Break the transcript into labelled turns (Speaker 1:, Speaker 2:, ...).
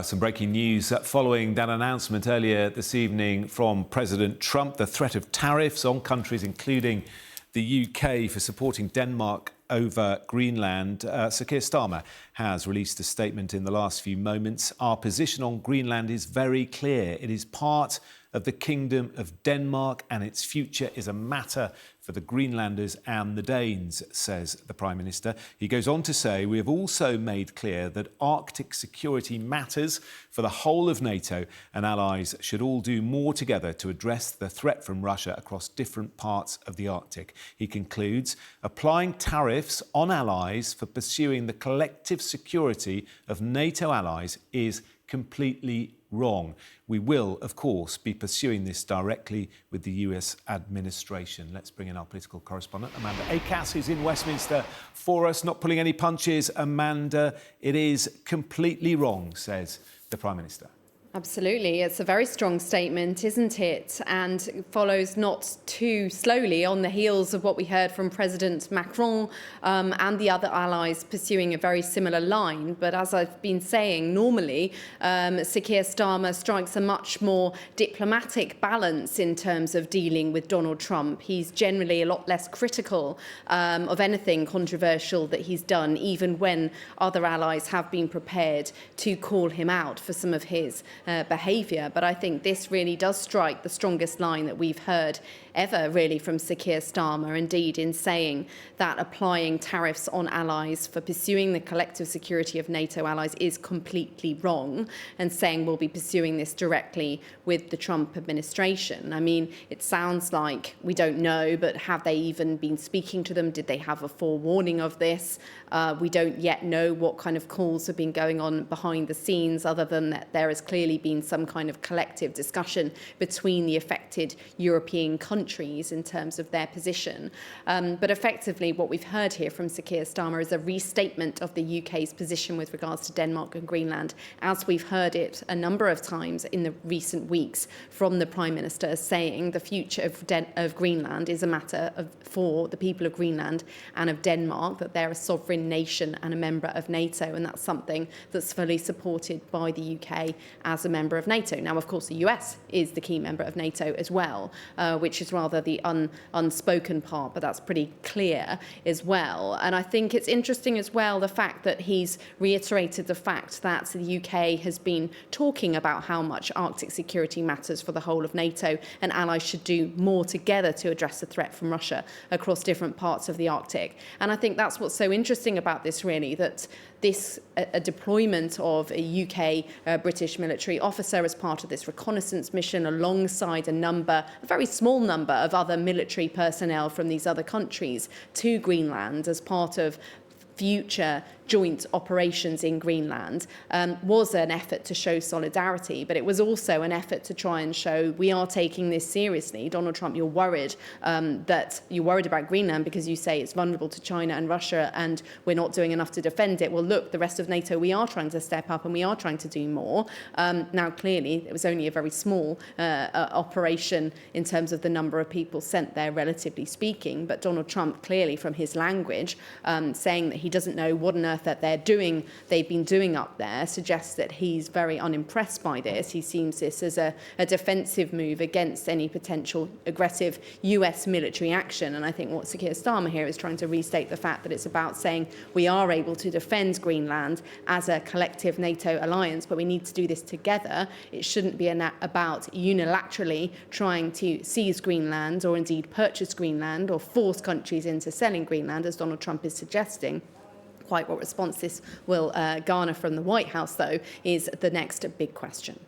Speaker 1: Some breaking news following that announcement earlier this evening from President Trump, the threat of tariffs on countries including the UK for supporting Denmark over Greenland. Sir Keir Starmer has released a statement in the last few moments. Our position on Greenland is very clear. It is part of the Kingdom of Denmark and its future is a matter for the Greenlanders and the Danes, says the Prime Minister. He goes on to say, we have also made clear that Arctic security matters for the whole of NATO and allies should all do more together to address the threat from Russia across different parts of the Arctic. He concludes, applying tariffs on allies for pursuing the collective security of NATO allies is completely wrong. We will, of course, be pursuing this directly with the US administration. Let's bring in our political correspondent, Amanda Acas, who's in Westminster for us. Not pulling any punches, Amanda. It is completely wrong, says the Prime Minister.
Speaker 2: Absolutely. It's a very strong statement, isn't it? And follows not too slowly on the heels of what we heard from President Macron and the other allies pursuing a very similar line. But as I've been saying, normally, Sir Keir Starmer strikes a much more diplomatic balance in terms of dealing with Donald Trump. He's generally a lot less critical of anything controversial that he's done, even when other allies have been prepared to call him out for some of his behaviour. But I think this really does strike the strongest line that we've heard ever, really, from Sir Keir Starmer, indeed, in saying that applying tariffs on allies for pursuing the collective security of NATO allies is completely wrong, and saying we'll be pursuing this directly with the Trump administration. I mean, it sounds like we don't know, but have they even been speaking to them? Did they have a forewarning of this? We don't yet know what kind of calls have been going on behind the scenes, other than that there has clearly been some kind of collective discussion between the affected European countries in terms of their position. But effectively, what we've heard here from Sir Keir Starmer is a restatement of the UK's position with regards to Denmark and Greenland, as we've heard it a number of times in the recent weeks from the Prime Minister, saying the future of Greenland is a matter for the people of Greenland and of Denmark, that they're a sovereign nation and a member of NATO, and that's something that's fully supported by the UK as a member of NATO. Now, of course, the US is the key member of NATO as well, which is rather the unspoken part, but that's pretty clear as well. And I think it's interesting as well, the fact that he's reiterated the fact that the UK has been talking about how much Arctic security matters for the whole of NATO, and allies should do more together to address the threat from Russia across different parts of the Arctic. And I think that's what's so interesting about this, really, that a deployment of a UK British military officer as part of this reconnaissance mission, alongside a very small number of other military personnel from these other countries to Greenland as part of future joint operations in Greenland, was an effort to show solidarity, but it was also an effort to try and show we are taking this seriously. Donald Trump, you're worried about Greenland because you say it's vulnerable to China and Russia and we're not doing enough to defend it. Well, look, the rest of NATO, we are trying to step up and we are trying to do more. Now, clearly, it was only a very small operation in terms of the number of people sent there, relatively speaking, but Donald Trump, clearly from his language, saying that he doesn't know what on earth that they've been doing up there, suggests that he's very unimpressed by this. He sees this as a defensive move against any potential aggressive US military action. And I think what Sir Keir Starmer here is trying to restate the fact that it's about saying we are able to defend Greenland as a collective NATO alliance, but we need to do this together. It shouldn't be about unilaterally trying to seize Greenland or indeed purchase Greenland or force countries into selling Greenland, as Donald Trump is suggesting. Quite what response this will garner from the White House, though, is the next big question.